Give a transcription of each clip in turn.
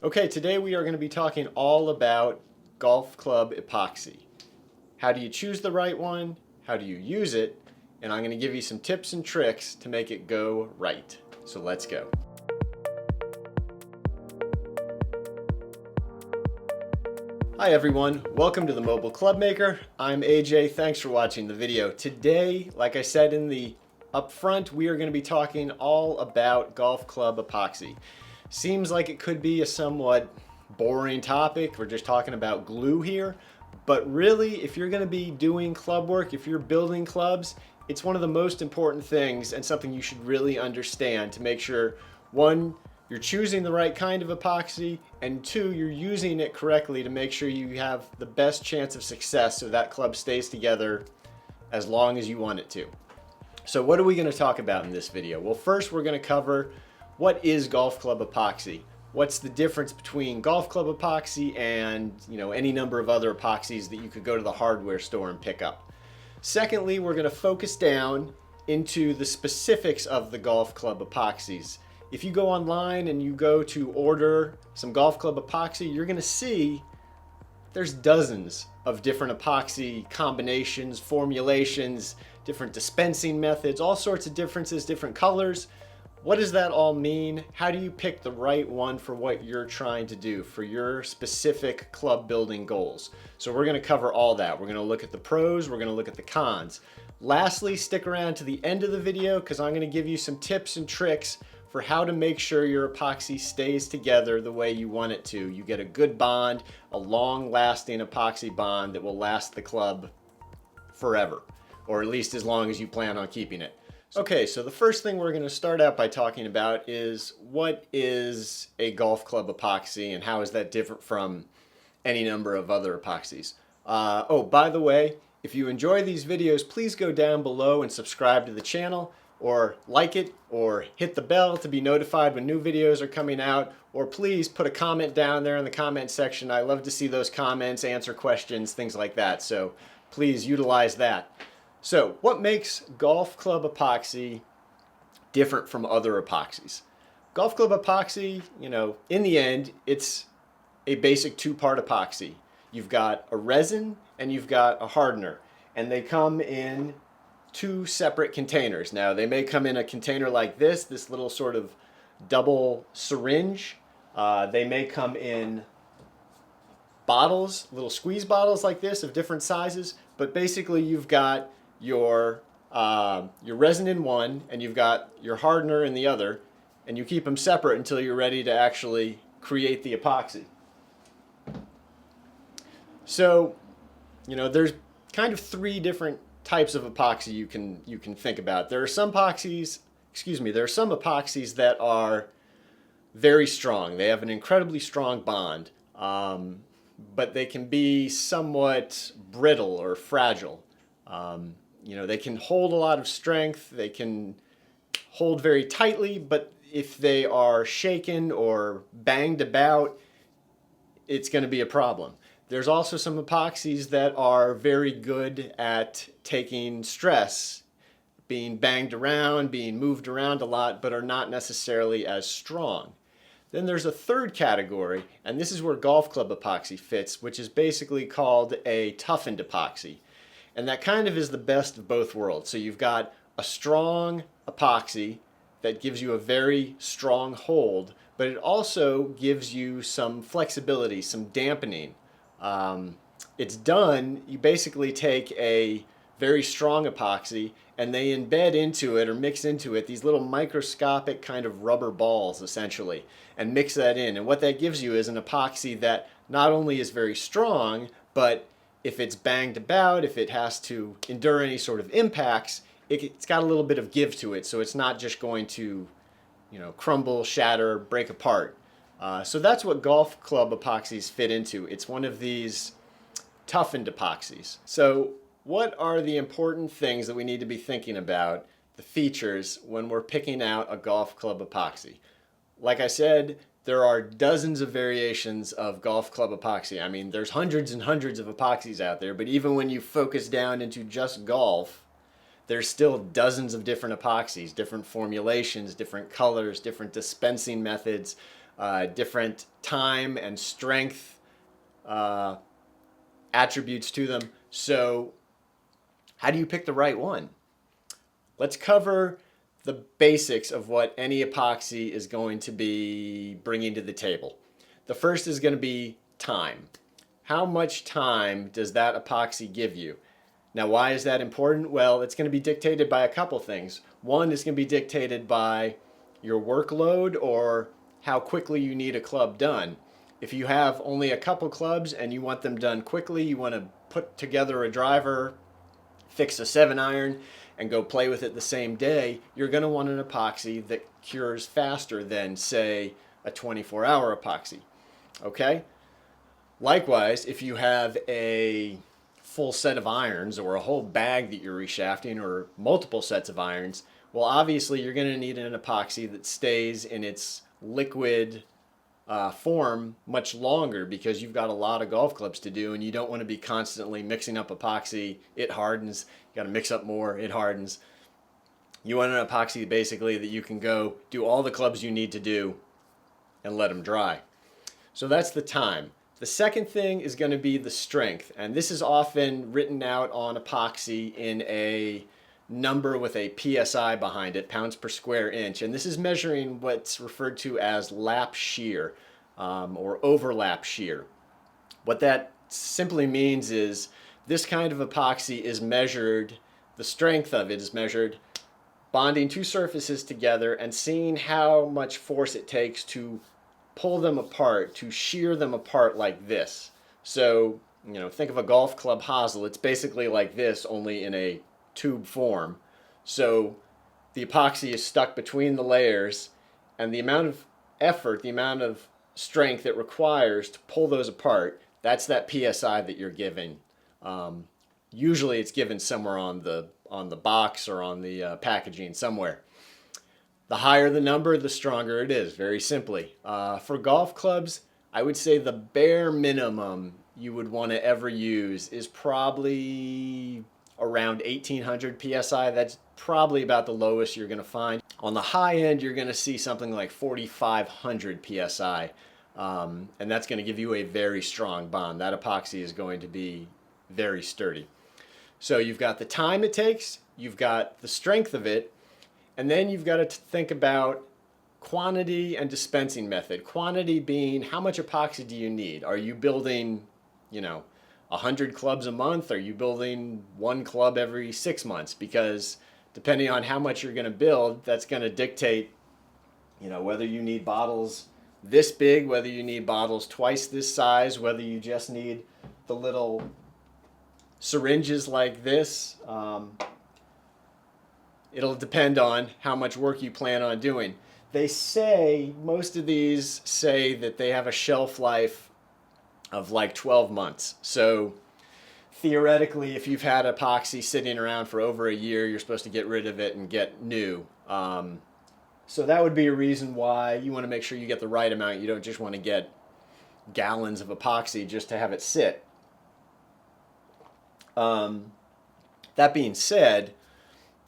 Okay, today we are going to be talking all about Golf Club Epoxy. How do you choose the right one? How do you use it? And I'm going to give you some tips and tricks to make it go right. So let's go. Hi everyone, welcome to the Mobile Club Maker. I'm AJ, thanks for watching the video. Today, like I said in the upfront, we are going to be talking all about Golf Club Epoxy. Seems like it could be a somewhat boring topic. We're just talking about glue here. But really, if you're going to be doing club work, if you're building clubs, it's one of the most important things and something you should really understand to make sure, one, you're choosing the right kind of epoxy, and two, you're using it correctly to make sure you have the best chance of success so that club stays together as long as you want it to. So what are we going to talk about in this video? Well, first we're going to cover what is golf club epoxy? What's the difference between golf club epoxy and any number of other epoxies that you could go to the hardware store and pick up? Secondly, we're going to focus down into the specifics of the golf club epoxies. If you go online and you go to order some golf club epoxy, you're going to see there's dozens of different epoxy combinations, formulations, different dispensing methods, all sorts of differences, different colors. What does that all mean? How do you pick the right one for what you're trying to do for your specific club building goals? So we're going to cover all that. We're going to look at the pros, we're going to look at the cons. Lastly, stick around to the end of the video because I'm going to give you some tips and tricks for how to make sure your epoxy stays together the way you want it to. You get a good bond, a long-lasting epoxy bond that will last the club forever, or at least as long as you plan on keeping it. Okay, so the first thing we're going to start out by talking about is what is a golf club epoxy and how is that different from any number of other epoxies. Oh, by the way, if you enjoy these videos, please go down below and subscribe to the channel, or like it, or hit the bell to be notified when new videos are coming out, or please put a comment down there in the comment section. I love to see those comments, answer questions, things like that, so please utilize that. So what makes golf club epoxy different from other epoxies? Golf club epoxy, in the end, it's a basic two-part epoxy. You've got a resin and you've got a hardener, and they come in two separate containers. Now, they may come in a container like this little sort of double syringe. They may come in bottles, little squeeze bottles like this of different sizes, but basically you've got your resin in one and you've got your hardener in the other, and you keep them separate until you're ready to actually create the epoxy. So, there's kind of three different types of epoxy you can think about. There are some epoxies, that are very strong. They have an incredibly strong bond, but they can be somewhat brittle or fragile. They can hold a lot of strength, they can hold very tightly, but if they are shaken or banged about, it's going to be a problem. There's also some epoxies that are very good at taking stress, being banged around, being moved around a lot, but are not necessarily as strong. Then there's a third category, and this is where golf club epoxy fits, which is basically called a toughened epoxy. And that kind of is the best of both worlds. So you've got a strong epoxy that gives you a very strong hold, but it also gives you some flexibility, some dampening. It's done, you basically take a very strong epoxy and they embed into it or mix into it these little microscopic kind of rubber balls essentially, and mix that in. And what that gives you is an epoxy that not only is very strong, but if it's banged about, if it has to endure any sort of impacts, it's got a little bit of give to it, so it's not just going to crumble, shatter, break apart. So that's what golf club epoxies fit into. It's one of these toughened epoxies. So what are the important things that we need to be thinking about, the features, when we're picking out a golf club epoxy? Like I said, there are dozens of variations of golf club epoxy. I mean, there's hundreds and hundreds of epoxies out there, but even when you focus down into just golf, there's still dozens of different epoxies, different formulations, different colors, different dispensing methods. different time and strength attributes to them. So how do you pick the right one? Let's cover the basics of what any epoxy is going to be bringing to the table. The first is going to be time. How much time does that epoxy give you? Now, why is that important? Well, it's going to be dictated by a couple things. One is going to be dictated by your workload or how quickly you need a club done. If you have only a couple clubs and you want them done quickly, you want to put together a driver, fix a 7-iron, and go play with it the same day, you're going to want an epoxy that cures faster than, say, a 24-hour epoxy. Okay? Likewise, if you have a full set of irons or a whole bag that you're reshafting or multiple sets of irons, well, obviously you're going to need an epoxy that stays in its liquid form much longer because you've got a lot of golf clubs to do and you don't want to be constantly mixing up epoxy. It hardens. You got to mix up more. It hardens. You want an epoxy basically that you can go do all the clubs you need to do and let them dry. So that's the time. The second thing is going to be the strength, and this is often written out on epoxy in a number with a PSI behind it, pounds per square inch, and this is measuring what's referred to as lap shear or overlap shear. What that simply means is this kind of epoxy is measured, the strength of it is measured bonding two surfaces together and seeing how much force it takes to pull them apart, to shear them apart like this. So, think of a golf club hosel. It's basically like this, only in a tube form. So the epoxy is stuck between the layers, and the amount of effort, the amount of strength it requires to pull those apart, that's that PSI that you're giving. Usually it's given somewhere on the box or on the packaging somewhere. The higher the number, the stronger it is, very simply. For golf clubs, I would say the bare minimum you would want to ever use is probably around 1800 PSI. That's probably about the lowest you're going to find. On the high end, you're going to see something like 4500 PSI, and that's going to give you a very strong bond. That epoxy is going to be very sturdy. So you've got the time it takes, you've got the strength of it, and then you've got to think about quantity and dispensing method. Quantity being how much epoxy do you need? Are you building, 100 clubs a month? Are you building one club every 6 months? Because depending on how much you're going to build, that's going to dictate, whether you need bottles this big, whether you need bottles twice this size, whether you just need the little syringes like this. It'll depend on how much work you plan on doing. They say, most of these say that they have a shelf life of like 12 months. So theoretically, if you've had epoxy sitting around for over a year, you're supposed to get rid of it and get new. So that would be a reason why you want to make sure you get the right amount. You don't just want to get gallons of epoxy just to have it sit. That being said,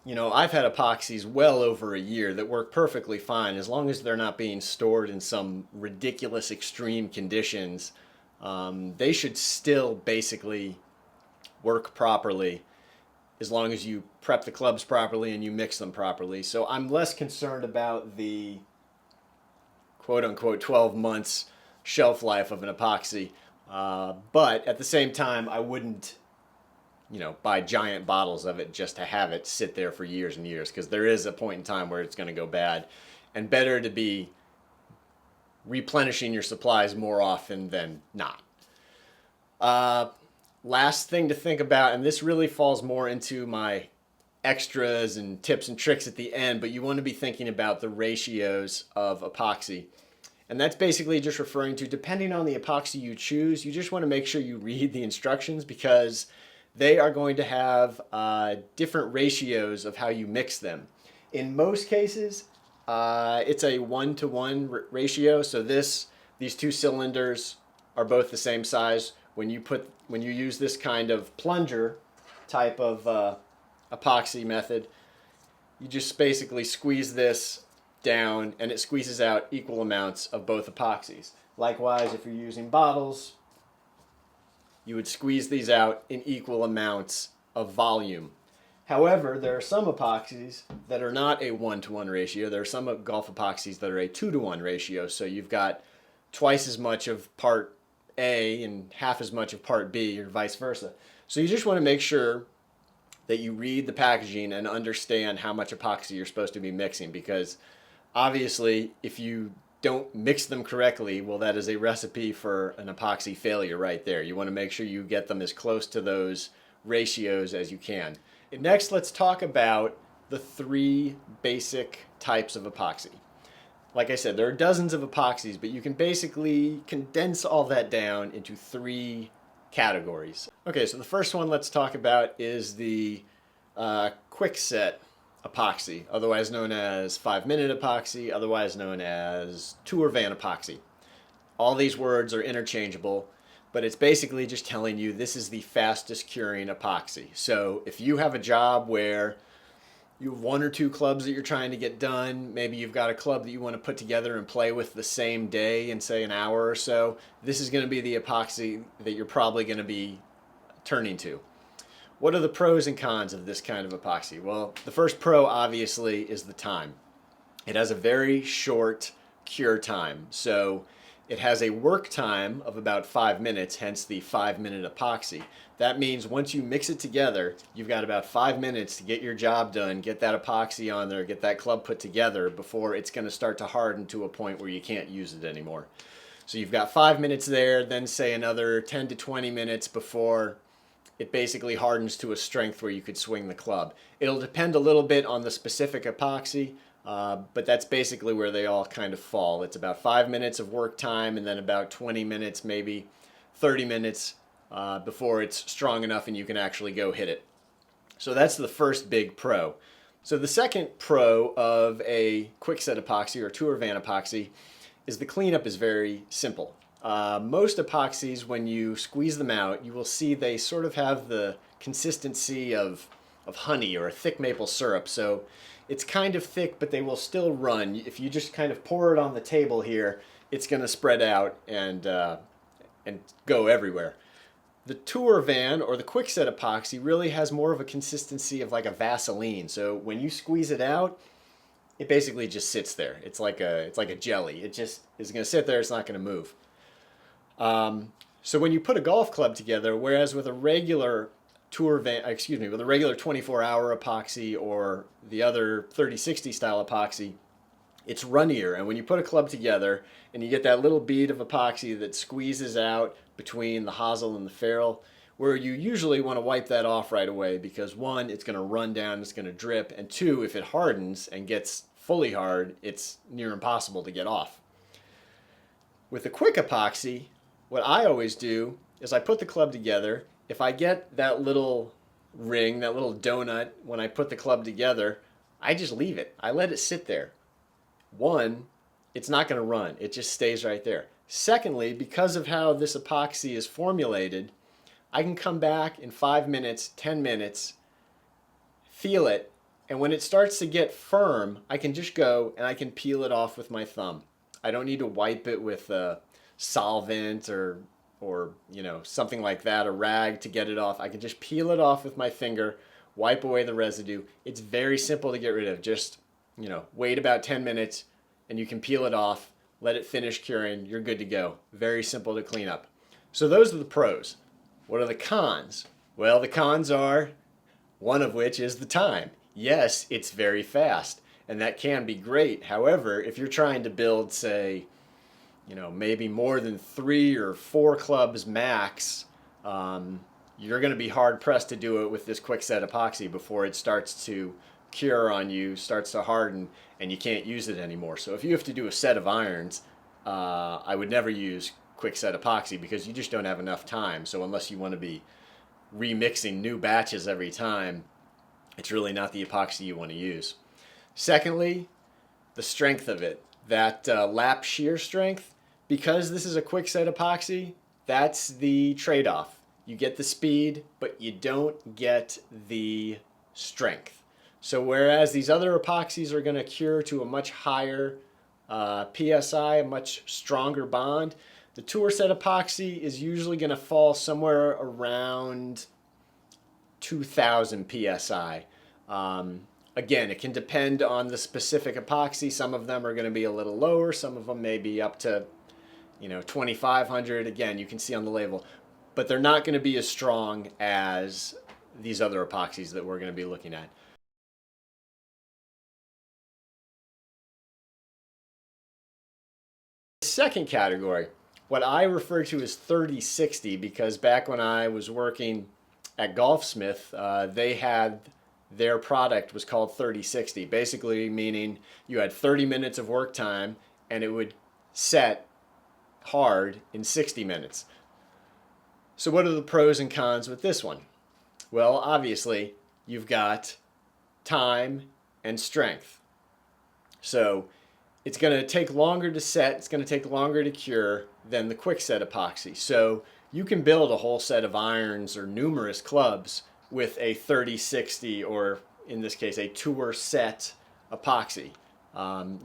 I've had epoxies well over a year that work perfectly fine as long as they're not being stored in some ridiculous extreme conditions. They should still basically work properly as long as you prep the clubs properly and you mix them properly. So I'm less concerned about the quote-unquote 12 months shelf life of an epoxy. But at the same time, I wouldn't buy giant bottles of it just to have it sit there for years and years, because there is a point in time where it's going to go bad, and better to be replenishing your supplies more often than not. Last thing to think about, and this really falls more into my extras and tips and tricks at the end, but you want to be thinking about the ratios of epoxy. And that's basically just referring to, depending on the epoxy you choose, you just want to make sure you read the instructions, because they are going to have different ratios of how you mix them. In most cases, it's a 1-to-1 ratio. So these two cylinders are both the same size. When you use this kind of plunger type of epoxy method, you just basically squeeze this down and it squeezes out equal amounts of both epoxies. Likewise, if you're using bottles, you would squeeze these out in equal amounts of volume. However, there are some epoxies that are not a 1-to-1 ratio. There are some golf epoxies that are a 2-to-1 ratio. So you've got twice as much of part A and half as much of part B, or vice versa. So you just want to make sure that you read the packaging and understand how much epoxy you're supposed to be mixing, because obviously if you don't mix them correctly, well, that is a recipe for an epoxy failure right there. You want to make sure you get them as close to those ratios as you can. And next, let's talk about the 3 basic types of epoxy. Like I said, there are dozens of epoxies, but you can basically condense all that down into 3 categories. Okay, so the first one let's talk about is the quick set epoxy, otherwise known as 5-minute epoxy, otherwise known as tour van epoxy. All these words are interchangeable, but it's basically just telling you this is the fastest curing epoxy. So if you have a job where you have 1 or 2 clubs that you're trying to get done, maybe you've got a club that you want to put together and play with the same day in, say, an hour or so, this is going to be the epoxy that you're probably going to be turning to. What are the pros and cons of this kind of epoxy? Well, the first pro obviously is the time. It has a very short cure time. So it has a work time of about 5 minutes, hence the 5-minute epoxy. That means once you mix it together, you've got about 5 minutes to get your job done, get that epoxy on there, get that club put together before it's going to start to harden to a point where you can't use it anymore. So you've got 5 minutes there, then say another 10 to 20 minutes before it basically hardens to a strength where you could swing the club. It'll depend a little bit on the specific epoxy, but that's basically where they all kind of fall. It's about 5 minutes of work time and then about 20 minutes, maybe 30 minutes before it's strong enough and you can actually go hit it. So that's the first big pro. So the second pro of a quick set epoxy or tour van epoxy is the cleanup is very simple. Most epoxies, when you squeeze them out, you will see they sort of have the consistency of honey or a thick maple syrup. So it's kind of thick, but they will still run. If you just kind of pour it on the table here, it's going to spread out and go everywhere. The tour van or the quick set epoxy really has more of a consistency of like a Vaseline. So when you squeeze it out, it basically just sits there. It's like a jelly. It just is going to sit there. It's not going to move. So when you put a golf club together, whereas with a regular with a regular 24-hour epoxy or the other 30-60 style epoxy, it's runnier. And when you put a club together and you get that little bead of epoxy that squeezes out between the hosel and the ferrule, where you usually want to wipe that off right away because 1, it's going to run down, it's going to drip, and 2, if it hardens and gets fully hard, it's near impossible to get off. With the quick epoxy, what I always do is I put the club together. If I get that little ring, that little donut, when I put the club together, I just leave it. I let it sit there. 1, it's not going to run. It just stays right there. Secondly, because of how this epoxy is formulated, I can come back in 5 minutes, 10 minutes, feel it, and when it starts to get firm, I can just go and I can peel it off with my thumb. I don't need to wipe it with a solvent or something like that, a rag to get it off. I can just peel it off with my finger, wipe away the residue. It's very simple to get rid of. Just, wait about 10 minutes and you can peel it off, let it finish curing, you're good to go. Very simple to clean up. So those are the pros. What are the cons? Well, the cons are, one of which is the time. Yes, it's very fast, and that can be great. However, if you're trying to build, say, maybe more than 3 or 4 clubs max, you're going to be hard pressed to do it with this quick set epoxy before it starts to cure on you, starts to harden, and you can't use it anymore. So if you have to do a set of irons, I would never use quick set epoxy because you just don't have enough time. So unless you want to be remixing new batches every time, it's really not the epoxy you want to use. Secondly, the strength of it. That lap shear strength, because this is a quick set epoxy, that's the trade-off. You get the speed, but you don't get the strength. So whereas these other epoxies are going to cure to a much higher PSI, a much stronger bond, the tour set epoxy is usually going to fall somewhere around 2000 PSI. Again, it can depend on the specific epoxy. Some of them are going to be a little lower. Some of them may be up to 2500. Again, you can see on the label. But they're not going to be as strong as these other epoxies that we're going to be looking at. Second category, what I refer to as 3060, because back when I was working at Golfsmith, they had their product was called 3060, basically meaning you had 30 minutes of work time and it would set hard in 60 minutes. So what are the pros and cons with this one? Well, obviously, you've got time and strength. So it's going to take longer to set, it's going to take longer to cure than the quick set epoxy. So you can build a whole set of irons or numerous clubs with a 3060, or in this case a tour set epoxy.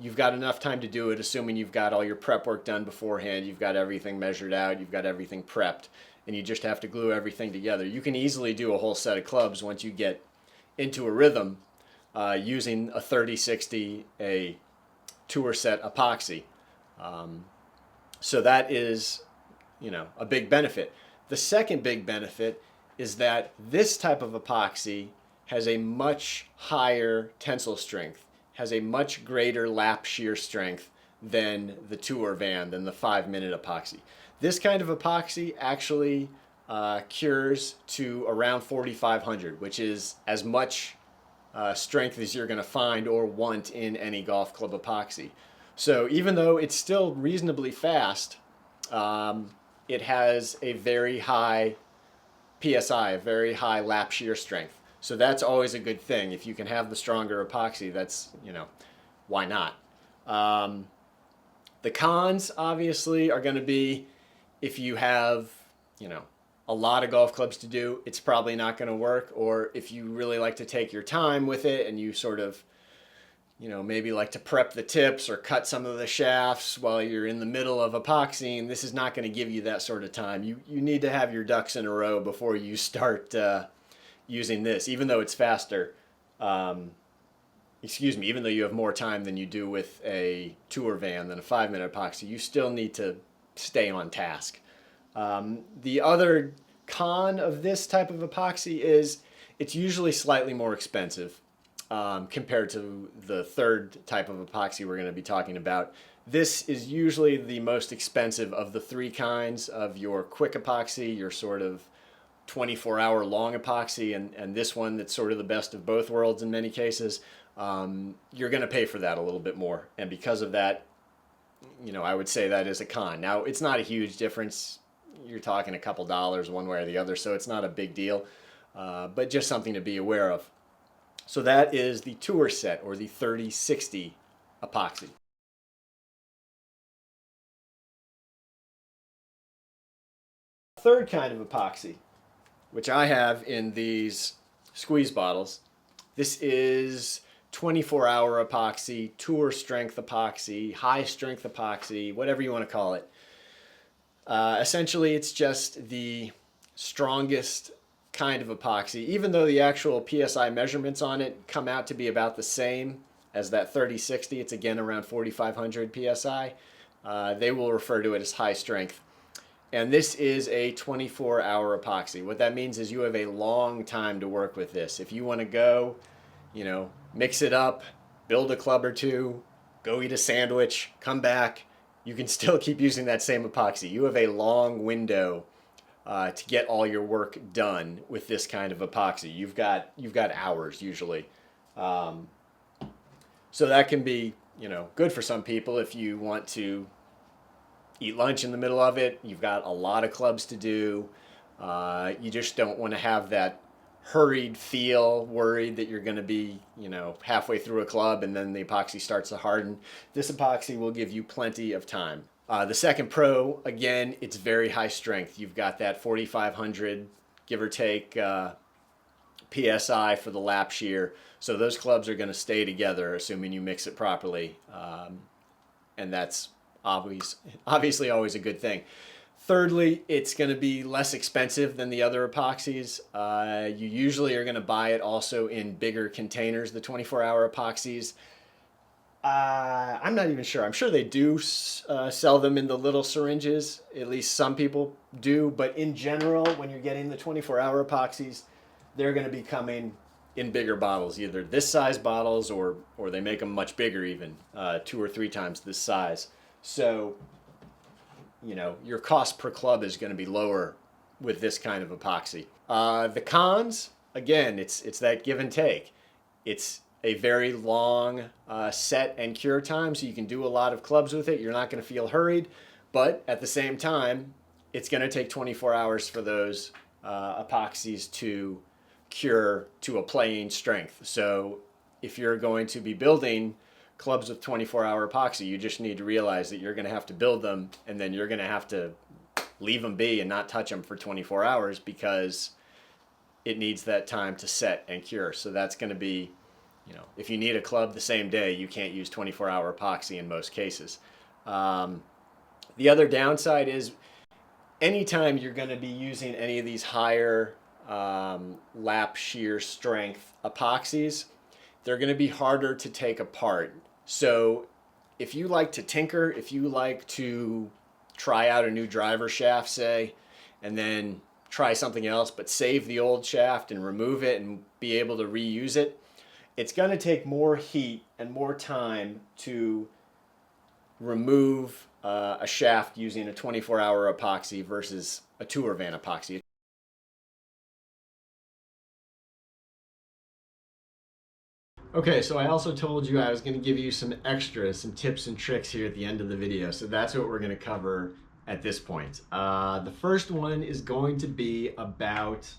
You've got enough time to do it, assuming you've got all your prep work done beforehand, you've got everything measured out, you've got everything prepped, and you just have to glue everything together. You can easily do a whole set of clubs once you get into a rhythm using a 3060, a tour set epoxy. So that is, a big benefit. The second big benefit is that this type of epoxy has a much higher tensile strength, has a much greater lap shear strength than the Tour Van, than the 5-minute epoxy. This kind of epoxy actually cures to around 4,500, which is as much strength as you're going to find or want in any golf club epoxy. So even though it's still reasonably fast, it has a very high PSI, a very high lap shear strength. So that's always a good thing. If you can have the stronger epoxy, that's, why not? The cons, obviously, are going to be if you have, a lot of golf clubs to do, it's probably not going to work. Or if you really like to take your time with it and you sort of, maybe like to prep the tips or cut some of the shafts while you're in the middle of epoxying, this is not going to give you that sort of time. You need to have your ducks in a row before you start using this, even though it's faster. Even though you have more time than you do with a Tour Van than a 5-minute epoxy, you still need to stay on task. The other con of this type of epoxy is it's usually slightly more expensive compared to the third type of epoxy we're going to be talking about. This is usually the most expensive of the three kinds of your quick epoxy, your sort of 24-hour long epoxy, and this one that's sort of the best of both worlds in many cases. You're going to pay for that a little bit more, and because of that, I would say that is a con. Now, it's not a huge difference. You're talking a couple dollars one way or the other, so it's not a big deal, but just something to be aware of. So that is the Tour Set, or the 3060 epoxy. Third kind of epoxy, which I have in these squeeze bottles. This is 24-hour epoxy, tour strength epoxy, high strength epoxy, whatever you want to call it. Essentially, it's just the strongest kind of epoxy, even though the actual PSI measurements on it come out to be about the same as that 3060. It's again around 4,500 PSI. They will refer to it as high strength. And this is a 24-hour epoxy. What that means is you have a long time to work with this. If you want to go, mix it up, build a club or two, go eat a sandwich, come back, you can still keep using that same epoxy. You have a long window to get all your work done with this kind of epoxy. You've got hours usually. So that can be, good for some people if you want to eat lunch in the middle of it. You've got a lot of clubs to do. You just don't want to have that hurried feel, worried that you're going to be, halfway through a club and then the epoxy starts to harden. This epoxy will give you plenty of time. The second pro, again, it's very high strength. You've got that 4,500, give or take, PSI for the lap shear. So those clubs are going to stay together, assuming you mix it properly. And that's obviously always a good thing. Thirdly, it's going to be less expensive than the other epoxies. You usually are going to buy it also in bigger containers, the 24-hour epoxies. I'm not even sure. I'm sure they do sell them in the little syringes. At least some people do. But in general, when you're getting the 24-hour epoxies, they're going to be coming in bigger bottles, either this size bottles or they make them much bigger even, 2 or 3 times this size. So, you know, your cost per club is going to be lower with this kind of epoxy. The cons, again, it's that give and take. It's a very long set and cure time, so you can do a lot of clubs with it. You're not going to feel hurried, but at the same time, it's going to take 24 hours for those epoxies to cure to a playing strength. So if you're going to be building clubs with 24-hour epoxy, you just need to realize that you're going to have to build them, and then you're going to have to leave them be and not touch them for 24 hours because it needs that time to set and cure. So that's going to be, you know, if you need a club the same day, you can't use 24-hour epoxy in most cases. The other downside is anytime you're going to be using any of these higher lap shear strength epoxies, they're going to be harder to take apart. So if you like to tinker, if you like to try out a new driver shaft, say, and then try something else, but save the old shaft and remove it and be able to reuse it, it's going to take more heat and more time to remove a shaft using a 24-hour epoxy versus a tour van epoxy. Okay, so I also told you I was going to give you some tips and tricks here at the end of the video. So that's what we're going to cover at this point. The first one is going to be about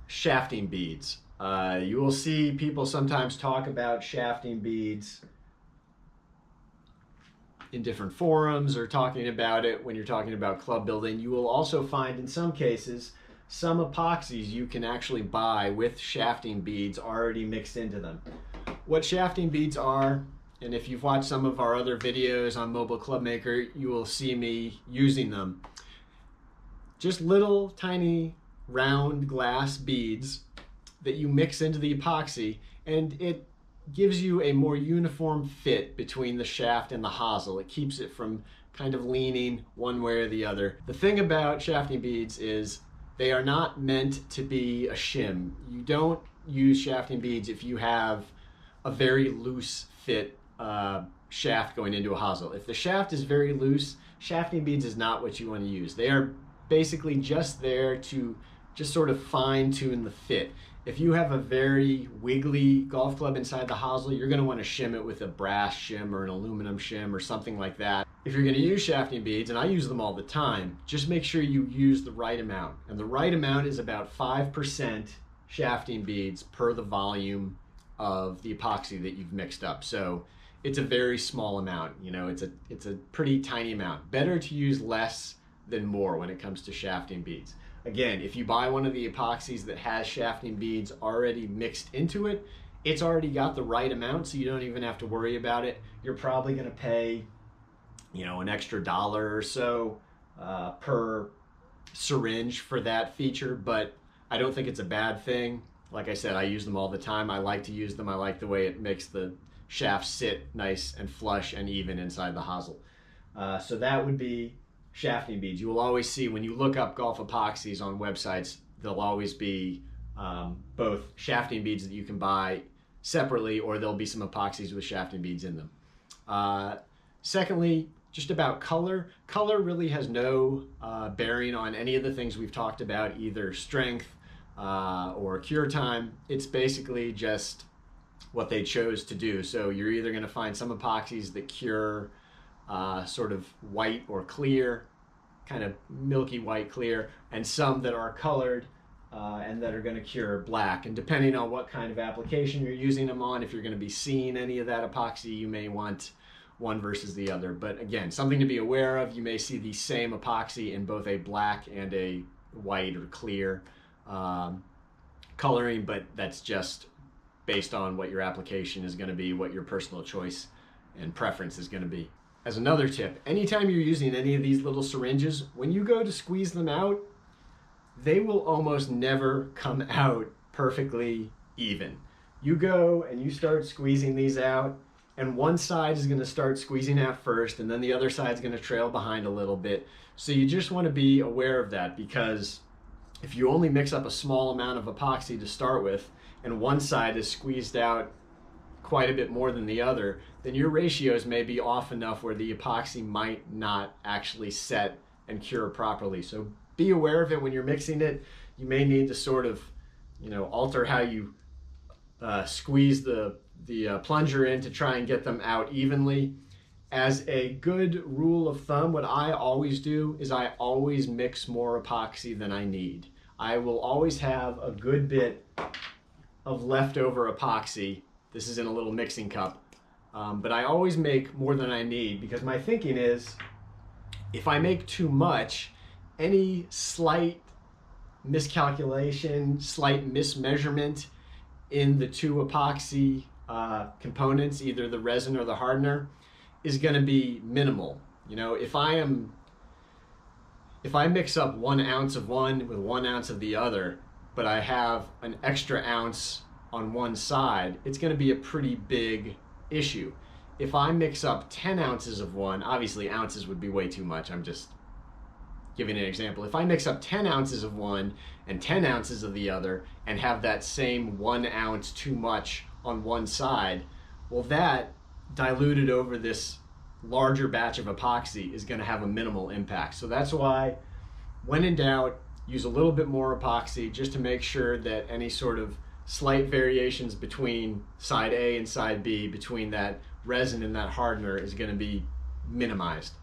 shafting beads. You will see people sometimes talk about shafting beads in different forums or talking about it when you're talking about club building. You will also find in some cases some epoxies you can actually buy with shafting beads already mixed into them. What shafting beads are, and if you've watched some of our other videos on Mobile Club Maker, you will see me using them. Just little tiny round glass beads that you mix into the epoxy, and it gives you a more uniform fit between the shaft and the hosel. It keeps it from kind of leaning one way or the other. The thing about shafting beads is they are not meant to be a shim. You don't use shafting beads if you have a very loose fit shaft going into a hosel. If the shaft is very loose, shafting beads is not what you want to use. They are basically just there to just sort of fine tune the fit. If you have a very wiggly golf club inside the hosel, you're going to want to shim it with a brass shim or an aluminum shim or something like that. If you're going to use shafting beads, and I use them all the time, just make sure you use the right amount. And the right amount is about 5% shafting beads per the volume of the epoxy that you've mixed up. So it's a very small amount. You know, it's a pretty tiny amount. Better to use less than more when it comes to shafting beads. Again, if you buy one of the epoxies that has shafting beads already mixed into it, it's already got the right amount, so you don't even have to worry about it. You're probably going to pay, you know, an extra $1 or so per syringe for that feature, but I don't think it's a bad thing. Like I said, I use them all the time. I like to use them. I like the way it makes the shaft sit nice and flush and even inside the hosel. So that would be shafting beads. You will always see when you look up golf epoxies on websites, there'll always be both shafting beads that you can buy separately, or there'll be some epoxies with shafting beads in them. Secondly, just about color. Color really has no bearing on any of the things we've talked about, either strength or cure time. It's basically just what they chose to do. So you're either going to find some epoxies that cure sort of white or clear, kind of milky white clear, and some that are colored and that are going to cure black. And depending on what kind of application you're using them on, if you're going to be seeing any of that epoxy, you may want one versus the other. But again, something to be aware of. You may see the same epoxy in both a black and a white or clear. coloring, but that's just based on what your application is going to be, what your personal choice and preference is going to be. As another tip, anytime you're using any of these little syringes, when you go to squeeze them out, they will almost never come out perfectly even. You go and you start squeezing these out, and one side is going to start squeezing out first, and then the other side is going to trail behind a little bit. So you just want to be aware of that, because if you only mix up a small amount of epoxy to start with, and one side is squeezed out quite a bit more than the other, then your ratios may be off enough where the epoxy might not actually set and cure properly. So be aware of it when you're mixing it. You may need to sort of, alter how you squeeze the plunger in to try and get them out evenly. As a good rule of thumb, what I always do is I always mix more epoxy than I need. I will always have a good bit of leftover epoxy. This is in a little mixing cup, but I always make more than I need, because my thinking is if I make too much, any slight miscalculation, slight mismeasurement in the two epoxy components, either the resin or the hardener, is going to be minimal. If I mix up 1 ounce of one with 1 ounce of the other, but I have an extra ounce on one side, it's going to be a pretty big issue. If I mix up 10 ounces of one, obviously ounces would be way too much, I'm just giving an example. If I mix up 10 ounces of one and 10 ounces of the other and have that same 1 ounce too much on one side, well, that diluted over this larger batch of epoxy is going to have a minimal impact. So that's why, when in doubt, use a little bit more epoxy, just to make sure that any sort of slight variations between side A and side B, between that resin and that hardener, is going to be minimized.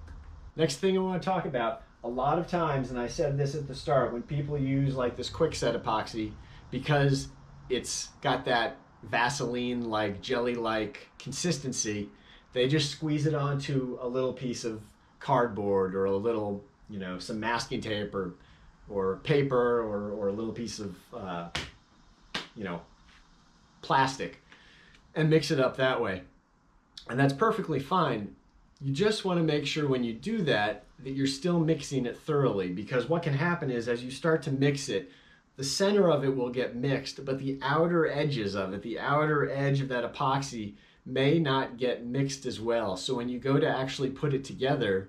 Next thing I want to talk about, a lot of times, and I said this at the start, when people use like this quick set epoxy, because it's got that Vaseline-like, jelly-like consistency, they just squeeze it onto a little piece of cardboard or a little, some masking tape or paper or a little piece of, plastic, and mix it up that way. And that's perfectly fine. You just want to make sure when you do that you're still mixing it thoroughly, because what can happen is, as you start to mix it, the center of it will get mixed, but the outer edges of it, the outer edge of that epoxy, may not get mixed as well. So when you go to actually put it together,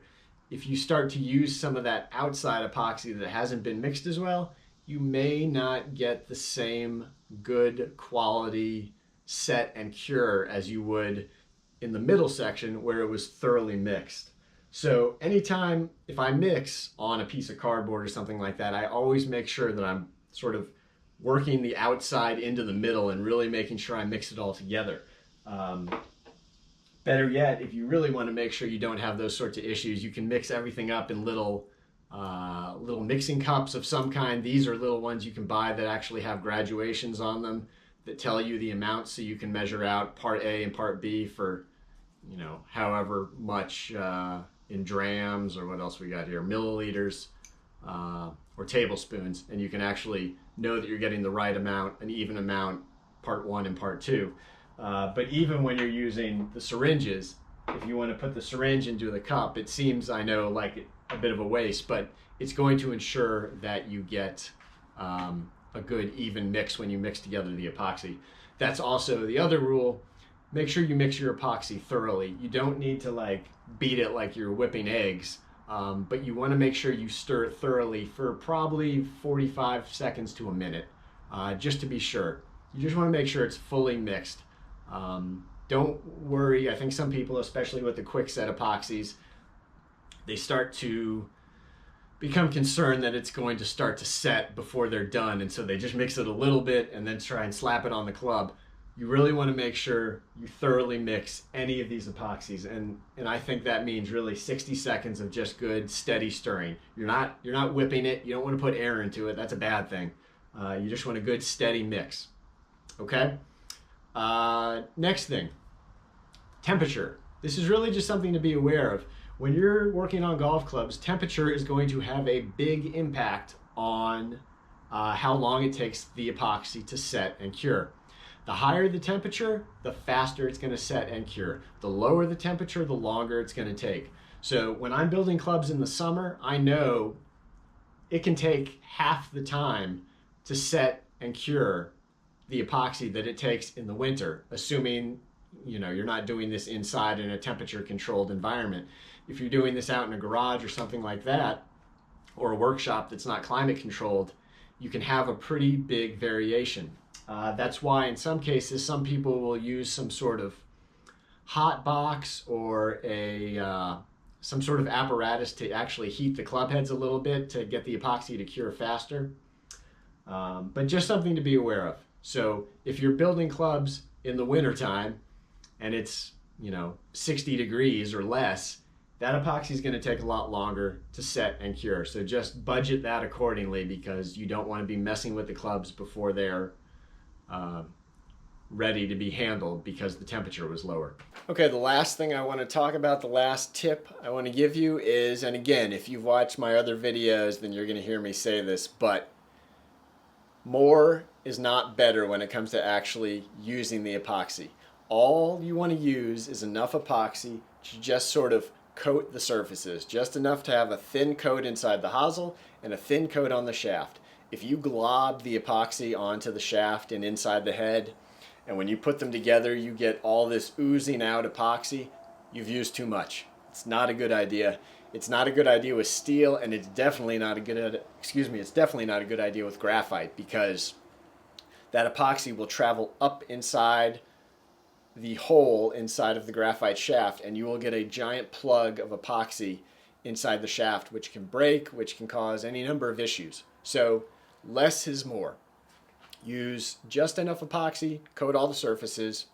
if you start to use some of that outside epoxy that hasn't been mixed as well, you may not get the same good quality set and cure as you would in the middle section where it was thoroughly mixed. So anytime, if I mix on a piece of cardboard or something like that, I always make sure that I'm sort of working the outside into the middle and really making sure I mix it all together. Better yet, if you really want to make sure you don't have those sorts of issues, you can mix everything up in little mixing cups of some kind. These are little ones you can buy that actually have graduations on them that tell you the amount, so you can measure out part A and part B for, however much in drams, or what else we got here, milliliters or tablespoons, and you can actually know that you're getting the right amount, an even amount, part 1 and part 2. But even when you're using the syringes, if you want to put the syringe into the cup, it seems, I know, like a bit of a waste, but it's going to ensure that you get a good even mix when you mix together the epoxy. That's also the other rule. Make sure you mix your epoxy thoroughly. You don't need to beat it like you're whipping eggs, but you want to make sure you stir it thoroughly for probably 45 seconds to a minute, just to be sure. You just want to make sure it's fully mixed. Don't worry. I think some people, especially with the quick set epoxies, they start to become concerned that it's going to start to set before they're done, and so they just mix it a little bit and then try and slap it on the club. You really want to make sure you thoroughly mix any of these epoxies, and I think that means really 60 seconds of just good steady stirring. You're not whipping it. You don't want to put air into it. That's a bad thing. You just want a good steady mix. Okay? Next thing, temperature. This is really just something to be aware of. When you're working on golf clubs, temperature is going to have a big impact on how long it takes the epoxy to set and cure. The higher the temperature, the faster it's going to set and cure. The lower the temperature, the longer it's going to take. So when I'm building clubs in the summer, I know it can take half the time to set and cure the epoxy that it takes in the winter, assuming you're not doing this inside in a temperature controlled environment. If you're doing this out in a garage or something like that, or a workshop that's not climate controlled, you can have a pretty big variation. That's why in some cases, some people will use some sort of hot box or some sort of apparatus to actually heat the club heads a little bit to get the epoxy to cure faster. But just something to be aware of. So if you're building clubs in the wintertime and it's 60 degrees or less, that epoxy is going to take a lot longer to set and cure. So just budget that accordingly, because you don't want to be messing with the clubs before they're ready to be handled because the temperature was lower. Okay, the last thing I want to talk about, the last tip I want to give you is, and again, if you've watched my other videos, then you're going to hear me say this, but more is not better when it comes to actually using the epoxy. All you want to use is enough epoxy to just sort of coat the surfaces, just enough to have a thin coat inside the hosel and a thin coat on the shaft. If you glob the epoxy onto the shaft and inside the head, and when you put them together you get all this oozing out epoxy, you've used too much. It's not a good idea. It's not a good idea with steel, and it's definitely not a good idea with graphite, because that epoxy will travel up inside the hole inside of the graphite shaft, and you will get a giant plug of epoxy inside the shaft, which can break, which can cause any number of issues. So less is more. Use just enough epoxy, coat all the surfaces,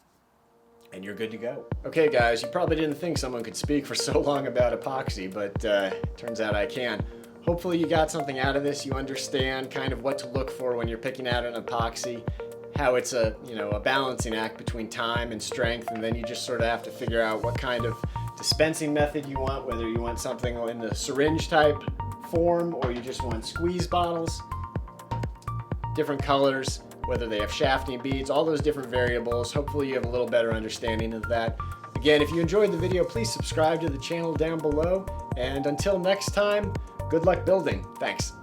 and you're good to go. Okay guys, you probably didn't think someone could speak for so long about epoxy, but turns out I can. Hopefully you got something out of this. You understand kind of what to look for when you're picking out an epoxy, how it's a balancing act between time and strength, and then you just sort of have to figure out what kind of dispensing method you want, whether you want something in the syringe type form or you just want squeeze bottles, different colors, whether they have shafting beads, all those different variables. Hopefully you have a little better understanding of that. Again, if you enjoyed the video, please subscribe to the channel down below, and until next time, good luck building. Thanks.